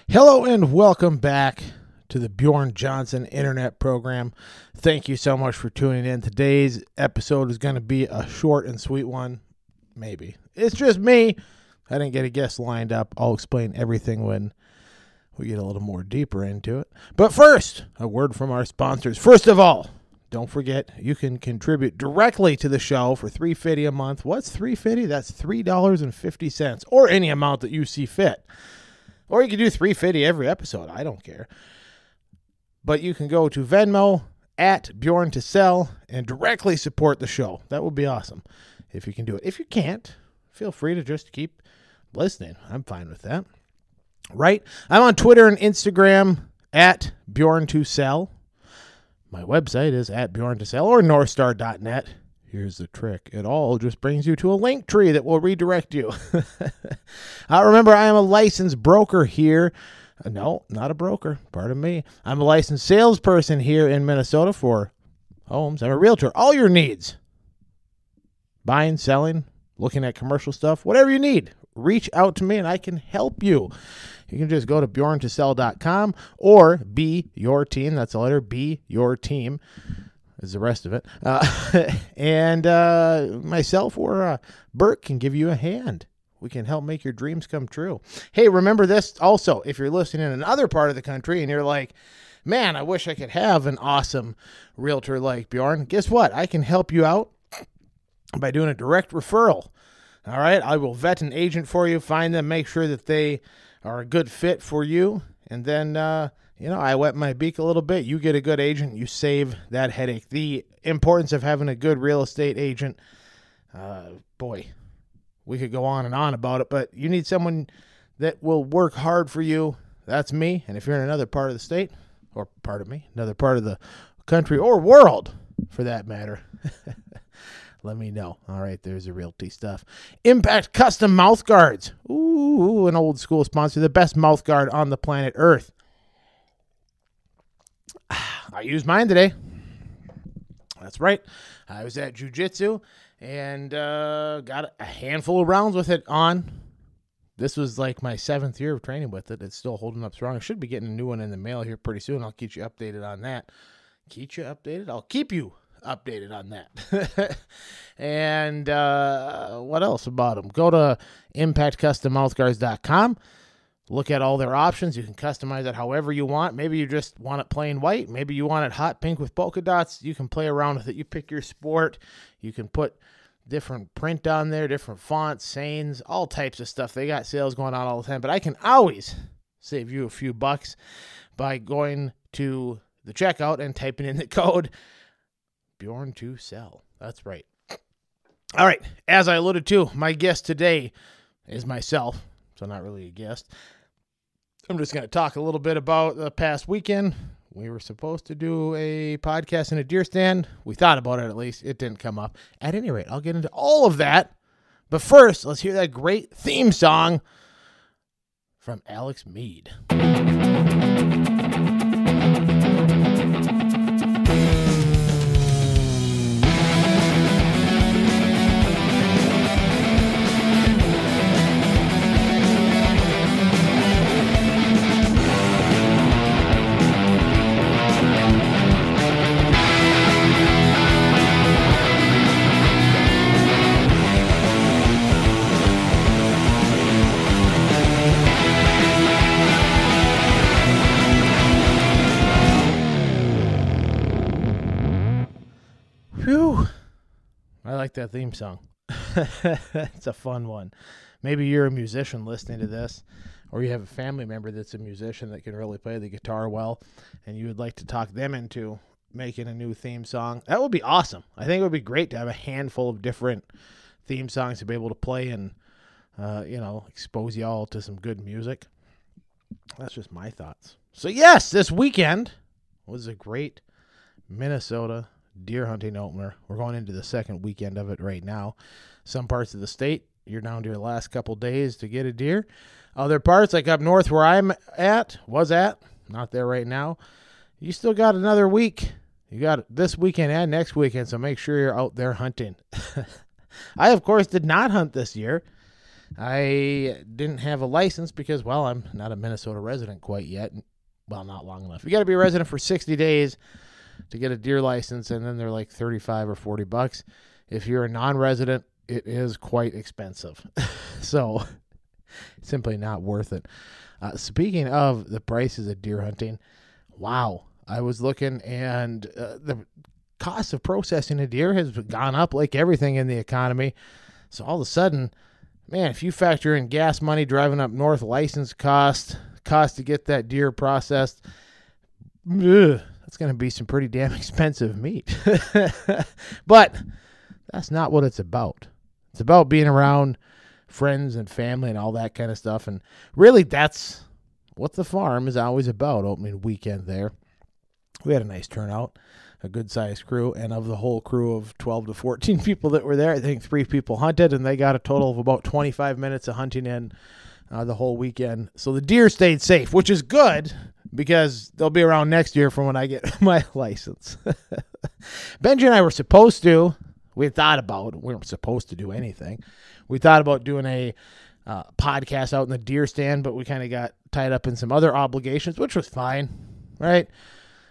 Hello and welcome back to the Bjorn Johnson Internet Program. Thank you so much for tuning in. Today's episode is going to be a short and sweet one. Maybe. It's just me. I didn't get a guest lined up. I'll explain everything when we get a little more deeper into it. But first, a word from our sponsors. First of all, don't forget, you can contribute directly to the show for $3.50 a month. What's $3.50? That's $3.50, or any amount that you see fit. Or you can do $3.50 every episode. I don't care. But you can go to Venmo at Bjorn to Sell and directly support the show. That would be awesome if you can do it. If you can't, feel free to just keep listening. I'm fine with that. Right? I'm on Twitter and Instagram at Bjorn to Sell. My website is at Bjorn to Sell or northstar.net. Here's the trick. It all just brings you to a link tree that will redirect you. Remember, I am a licensed broker here. No, not a broker. Pardon me. I'm a licensed salesperson here in Minnesota for homes. I'm a realtor. All your needs. Buying, selling, looking at commercial stuff, whatever you need. Reach out to me and I can help you. You can just go to bjorntosell.com or Be Your Team. That's the letter B, Your Team. Is the rest of it. And myself or Bert can give you a hand. We can help make your dreams come true. Hey, remember this also, if you're listening in another part of the country and you're like, man, I wish I could have an awesome realtor like Bjorn. Guess what? I can help you out by doing a direct referral. All right? I will vet an agent for you, find them, make sure that they are a good fit for you, and then I wet my beak a little bit. You get a good agent. You save that headache. The importance of having a good real estate agent, boy, we could go on and on about it, but you need someone that will work hard for you. That's me. And if you're in another part of the state, or pardon me, another part of the country or world, for that matter, let me know. All right, there's the realty stuff. Impact Custom Mouth Guards. Ooh, an old school sponsor. The best mouth guard on the planet Earth. I used mine today. That's right. I was at jiu-jitsu and got a handful of rounds with it on. This was like my 7th year of training with it. It's still holding up strong. I should be getting a new one in the mail here pretty soon. I'll keep you updated on that. Keep you updated? I'll keep you updated on that. And what else about them? Go to impactcustommouthguards.com. Look at all their options. You can customize it however you want. Maybe you just want it plain white. Maybe you want it hot pink with polka dots. You can play around with it. You pick your sport. You can put different print on there, different fonts, sayings, all types of stuff. They got sales going on all the time. But I can always save you a few bucks by going to the checkout and typing in the code Bjorn to Sell. That's right. All right. As I alluded to, my guest today is myself. So not really a guest. I'm just going to talk a little bit about the past weekend. We were supposed to do a podcast in a deer stand. We thought about it at least. It didn't come up. At any rate, I'll get into all of that. But first, let's hear that great theme song from Alex Mead. Whew. I like that theme song. It's a fun one. Maybe you're a musician listening to this, or you have a family member that's a musician that can really play the guitar well, and you would like to talk them into making a new theme song. That would be awesome. I think it would be great to have a handful of different theme songs to be able to play and, expose y'all to some good music. That's just my thoughts. So yes, this weekend was a great Minnesota deer hunting opener. We're going into the second weekend of it right now. Some parts of the state, you're down to your last couple days to get a deer. Other parts, like up north where I'm not there right now, you still got another week. You got this weekend and next weekend, so make sure you're out there hunting. I, of course, did not hunt this year. I didn't have a license because, well, I'm not a Minnesota resident quite yet. Well, not long enough. You got to be a resident for 60 days to get a deer license, and then they're like $35 or $40. If you're a non-resident, it is quite expensive. So simply not worth it. Speaking of the prices of deer hunting, wow. I was looking, and the cost of processing a deer has gone up like everything in the economy. So all of a sudden, man, if you factor in gas money, driving up north, license cost to get that deer processed, that's going to be some pretty damn expensive meat. But that's not what it's about. It's about being around friends and family and all that kind of stuff. And really, that's what the farm is always about, opening weekend there. We had a nice turnout, a good-sized crew, and of the whole crew of 12 to 14 people that were there, I think 3 people hunted, and they got a total of about 25 minutes of hunting in the whole weekend. So the deer stayed safe, which is good because they'll be around next year from when I get my license. Benji and I were supposed to, we weren't supposed to do anything. We thought about doing a podcast out in the deer stand, but we kind of got tied up in some other obligations, which was fine, right?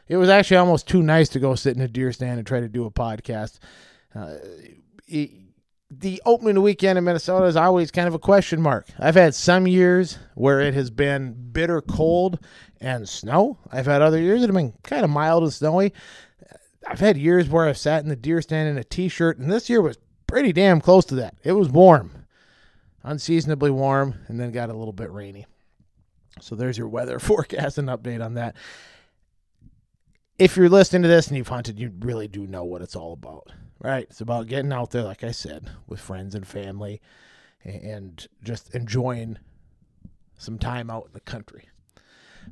It was actually almost too nice to go sit in a deer stand and try to do a podcast. The opening weekend in Minnesota is always kind of a question mark. I've had some years where it has been bitter cold and snow. I've had other years that have been kind of mild and snowy. I've had years where I've sat in the deer stand in a t-shirt, and this year was pretty damn close to that. It was warm, unseasonably warm, and then got a little bit rainy. So there's your weather forecast and update on that. If you're listening to this and you've hunted, you really do know what it's all about, right? It's about getting out there, like I said, with friends and family and just enjoying some time out in the country.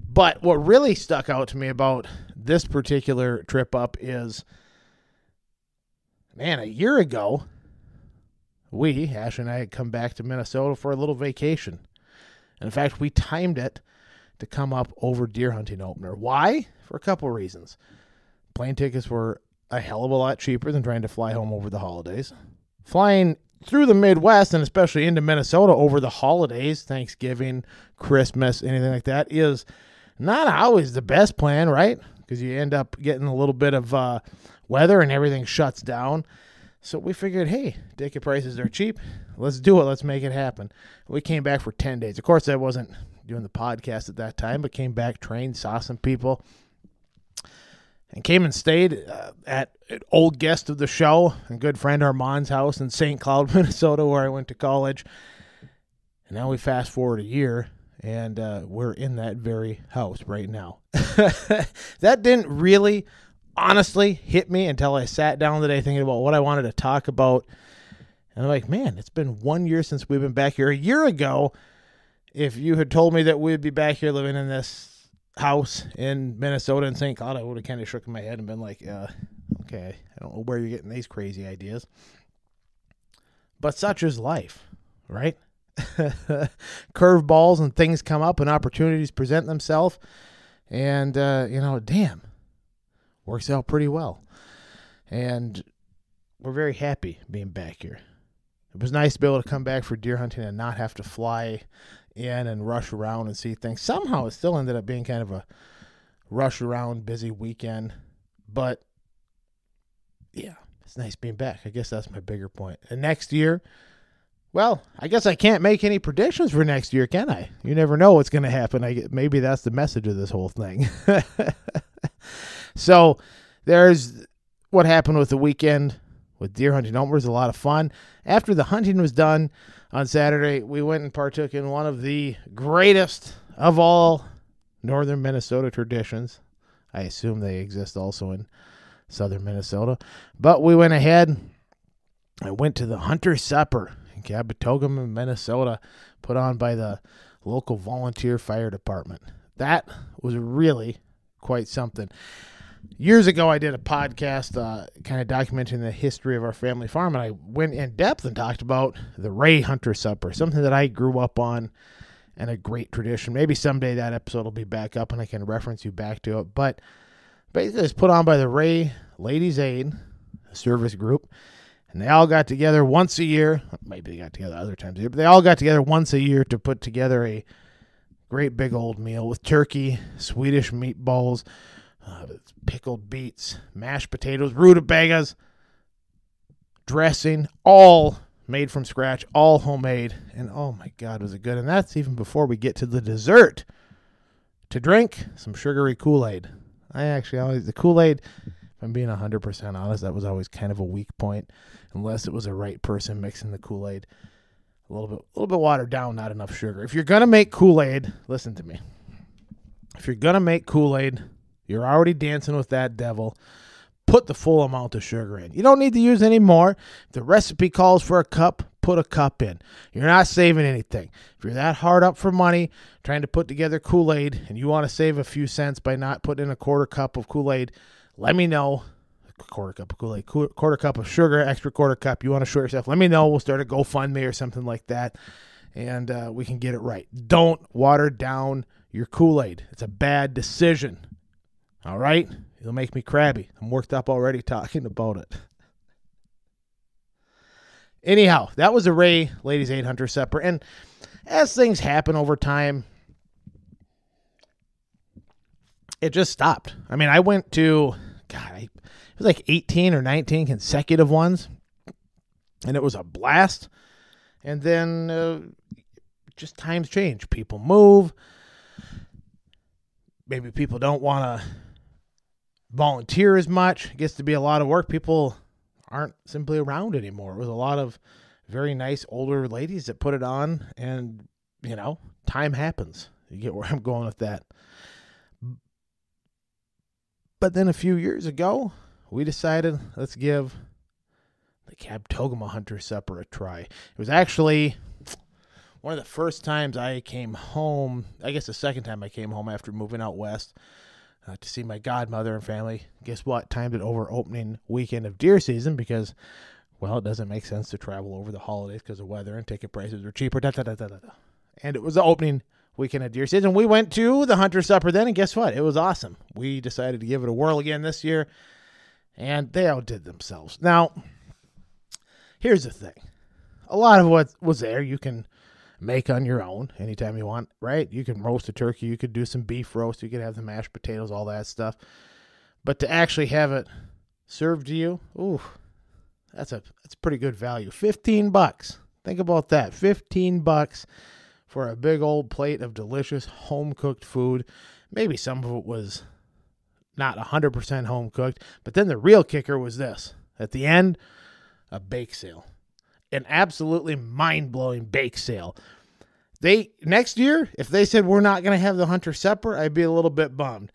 But what really stuck out to me about this particular trip up is, man, a year ago, Ash and I had come back to Minnesota for a little vacation. And in fact, we timed it to come up over deer hunting opener. Why? For a couple of reasons. Plane tickets were a hell of a lot cheaper than trying to fly home over the holidays. Flying through the Midwest and especially into Minnesota over the holidays, Thanksgiving, Christmas, anything like that, is not always the best plan, right? Because you end up getting a little bit of weather and everything shuts down. So we figured, hey, ticket prices are cheap. Let's do it. Let's make it happen. We came back for 10 days. Of course, I wasn't doing the podcast at that time, but came back, trained, saw some people, and came and stayed at an old guest of the show, a good friend Armand's house in St. Cloud, Minnesota, where I went to college. And now we fast forward a year, and we're in that very house right now. That didn't really honestly hit me until I sat down today thinking about what I wanted to talk about. And I'm like, man, it's been 1 year since we've been back here. A year ago, if you had told me that we'd be back here living in this house in Minnesota and St. Cloud, I would have kind of shook my head and been like, okay, I don't know where you're getting these crazy ideas. But such is life, right? Curveballs and things come up and opportunities present themselves. And, damn, works out pretty well. And we're very happy being back here. It was nice to be able to come back for deer hunting and not have to fly in and rush around and see things. Somehow it still ended up being kind of a rush around, busy weekend. But, yeah, it's nice being back. I guess that's my bigger point. And next year, well, I guess I can't make any predictions for next year, can I? You never know what's going to happen. Maybe that's the message of this whole thing. So there's what happened with the weekend with deer hunting. It was a lot of fun. After the hunting was done on Saturday, we went and partook in one of the greatest of all northern Minnesota traditions. I assume they exist also in southern Minnesota. But we went ahead and went to the Hunter Supper in Kabetogama, Minnesota, put on by the local volunteer fire department. That was really quite something. Years ago, I did a podcast kind of documenting the history of our family farm, and I went in depth and talked about the Ray Hunter Supper, something that I grew up on and a great tradition. Maybe someday that episode will be back up and I can reference you back to it. But basically, it's put on by the Ray Ladies Aid service group. And they all got together once a year. Maybe they got together other times a year, but they all got together once a year to put together a great big old meal with turkey, Swedish meatballs, pickled beets, mashed potatoes, rutabagas, dressing, all made from scratch, all homemade. And oh my God, was it good. And that's even before we get to the dessert. To drink, some sugary Kool-Aid. I actually always, the Kool-Aid, if I'm being 100% honest, that was always kind of a weak point, unless it was a right person mixing the Kool-Aid. A little bit watered down, not enough sugar. If you're going to make Kool-Aid, listen to me. If you're going to make Kool-Aid, you're already dancing with that devil. Put the full amount of sugar in. You don't need to use any more. If the recipe calls for a cup, put a cup in. You're not saving anything. If you're that hard up for money, trying to put together Kool-Aid, and you want to save a few cents by not putting in a quarter cup of Kool-Aid, let me know. Quarter cup of Kool-Aid, quarter cup of sugar, extra quarter cup. You want to short yourself, let me know. We'll start a GoFundMe or something like that, and we can get it right. Don't water down your Kool-Aid. It's a bad decision. All right? It'll make me crabby. I'm worked up already talking about it. Anyhow, that was a Ray Ladies 800 Supper. And as things happen over time, it just stopped. I mean, I went to, it was like 18 or 19 consecutive ones. And it was a blast. And then just times change. People move. Maybe people don't want to volunteer as much. It gets to be a lot of work. People aren't simply around anymore. It was a lot of very nice older ladies that put it on, and time happens. You get where I'm going with that. But then a few years ago, we decided, let's give the Cab Togama Hunter Supper a try. It was actually one of the first times I came home, I guess the second time I came home after moving out west, to see my godmother and family. Guess what? Timed it over opening weekend of deer season because, well, it doesn't make sense to travel over the holidays because of weather and ticket prices are cheaper. And it was the opening weekend of deer season. We went to the Hunter Supper then, and guess what? It was awesome. We decided to give it a whirl again this year, and they outdid themselves. Now, here's the thing. A lot of what was there you can make on your own anytime you want, right? You can roast a turkey, you could do some beef roast, you could have the mashed potatoes, all that stuff. But to actually have it served to you, ooh, that's pretty good value. $15. Think about that. $15 for a big old plate of delicious home-cooked food. Maybe some of it was not 100% home-cooked, but then the real kicker was this. At the end, a bake sale. An absolutely mind-blowing bake sale. Next year, if they said we're not going to have the Hunter Supper, I'd be a little bit bummed.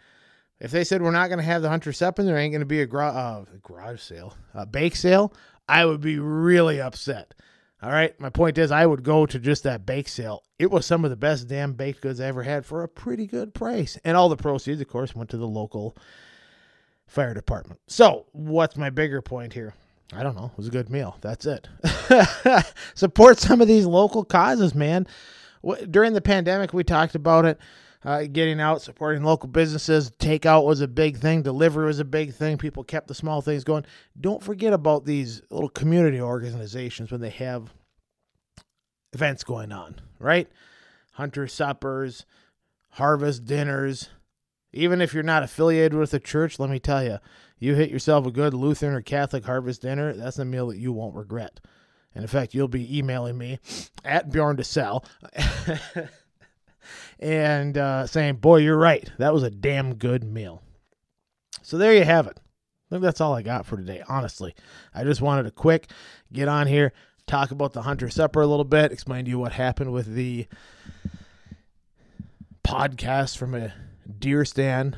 If they said we're not going to have the Hunter Supper, there ain't going to be a garage sale, a bake sale, I would be really upset. All right, my point is I would go to just that bake sale. It was some of the best damn baked goods I ever had for a pretty good price. And all the proceeds, of course, went to the local fire department. So what's my bigger point here? I don't know. It was a good meal. That's it. Support some of these local causes, man. During the pandemic, we talked about it. Getting out, supporting local businesses. Takeout was a big thing. Delivery was a big thing. People kept the small things going. Don't forget about these little community organizations when they have events going on, right? Hunter suppers, harvest dinners. Even if you're not affiliated with a church, let me tell you, you hit yourself a good Lutheran or Catholic harvest dinner, that's a meal that you won't regret. And in fact, you'll be emailing me at Bjorn DeSell and saying, boy, you're right. That was a damn good meal. So there you have it. I think that's all I got for today, honestly. I just wanted to quick get on here, talk about the Hunter Supper a little bit, explain to you what happened with the podcast from a deer stand.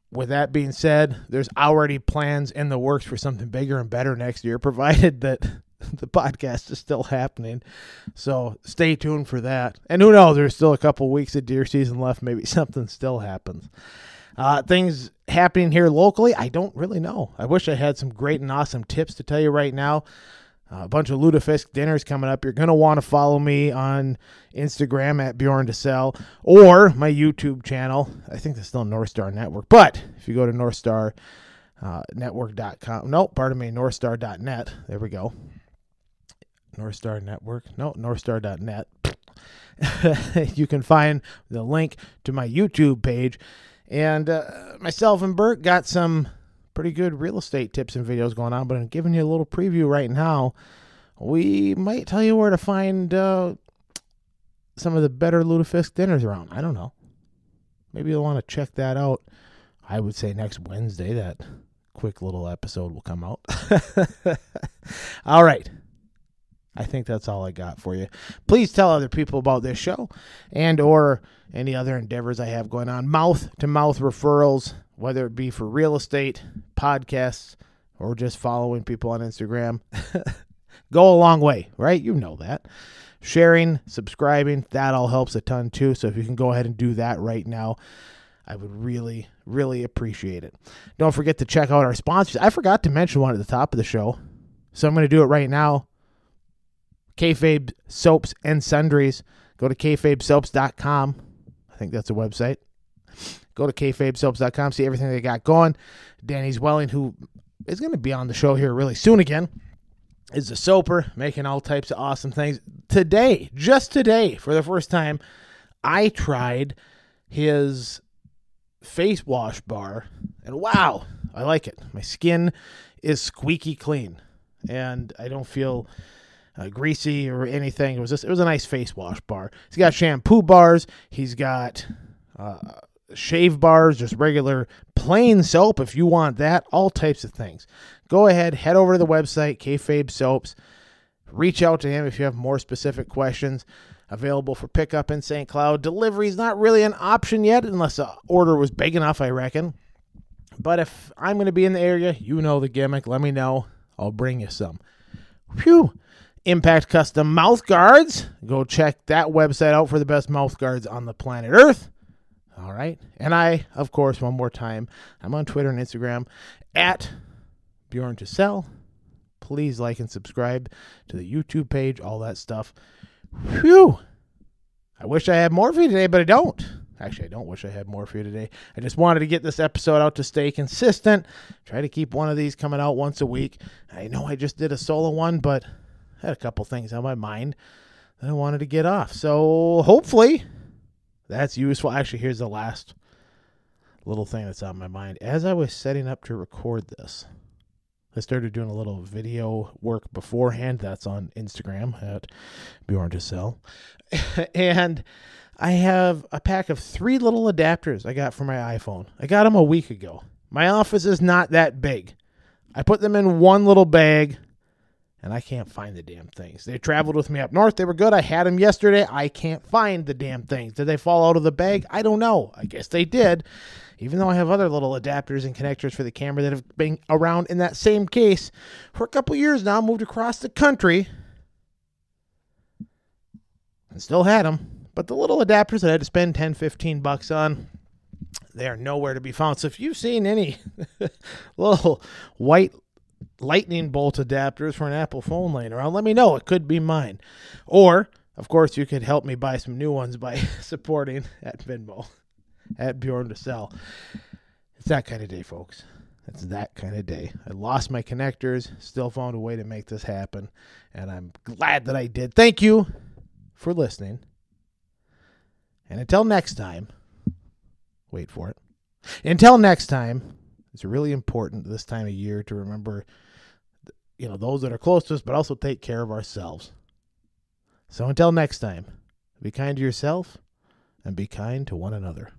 With that being said, there's already plans in the works for something bigger and better next year, provided that the podcast is still happening. So stay tuned for that. And who knows, there's still a couple weeks of deer season left. Maybe something still happens. Things happening here locally, I don't really know. I wish I had some great and awesome tips to tell you right now. A bunch of Lutefisk dinners coming up. You're going to want to follow me on Instagram at Bjorn DeSell or my YouTube channel. I think that's still North Star Network. But if you go to North Star network.com. No, pardon me, northstar.net. There we go. Northstar Network. No, northstar.net. You can find the link to my YouTube page. And myself and Bert got some pretty good real estate tips and videos going on, but I'm giving you a little preview right now. We might tell you where to find some of the better lutefisk dinners around. I don't know. Maybe you'll want to check that out. I would say next Wednesday that quick little episode will come out. All right. I think that's all I got for you. Please tell other people about this show and or any other endeavors I have going on. Mouth-to-mouth referrals, whether it be for real estate, podcasts, or just following people on Instagram. Go a long way, right? You know that. Sharing, subscribing, that all helps a ton too. So if you can go ahead and do that right now, I would really, really appreciate it. Don't forget to check out our sponsors. I forgot to mention one at the top of the show, so I'm going to do it right now. Kayfabe Soaps and Sundries. Go to kayfabesoaps.com. I think that's a website. Go to kayfabesoaps.com, see everything they got going. Danny Zwelling, who is going to be on the show here really soon again, is a soaper, making all types of awesome things. Today, just today, for the first time, I tried his face wash bar, and wow, I like it. My skin is squeaky clean, and I don't feel greasy or anything. It was a nice face wash bar. He's got shampoo bars. He's got shave bars, just regular plain soap if you want that. All types of things. Go ahead, head over to the website, Kayfabe Soaps. Reach out to him if you have more specific questions. Available for pickup in St. Cloud. Delivery is not really an option yet unless the order was big enough, I reckon. But if I'm going to be in the area, you know the gimmick. Let me know. I'll bring you some. Phew. Impact Custom Mouth Guards. Go check that website out for the best mouth guards on the planet Earth. All right. And I, of course, one more time, I'm on Twitter and Instagram at Bjorn to Sell. Please like and subscribe to the YouTube page, all that stuff. Phew. I wish I had more for you today, but I don't. Actually, I don't wish I had more for you today. I just wanted to get this episode out to stay consistent. Try to keep one of these coming out once a week. I know I just did a solo one, but I had a couple things on my mind that I wanted to get off. So hopefully that's useful. Actually, here's the last little thing that's on my mind. As I was setting up to record this, I started doing a little video work beforehand. That's on Instagram at Bjorn to Sell. And I have a pack of 3 little adapters I got for my iPhone. I got them a week ago. My office is not that big. I put them in one little bag, and I can't find the damn things. They traveled with me up north. They were good. I had them yesterday. I can't find the damn things. Did they fall out of the bag? I don't know. I guess they did. Even though I have other little adapters and connectors for the camera that have been around in that same case for a couple years now, moved across the country, and still had them. But the little adapters that I had to spend $10-15 on, they are nowhere to be found. So if you've seen any little white lightning bolt adapters for an Apple phone laying around, let me know. It could be mine. Or, of course, you could help me buy some new ones by supporting at Venmo at Bjorn to Sell. It's that kind of day, folks. It's that kind of day. I lost my connectors, still found a way to make this happen, and I'm glad that I did. Thank you for listening. And until next time, wait for it. Until next time, it's really important this time of year to remember, those that are close to us, but also take care of ourselves. So until next time, be kind to yourself and be kind to one another.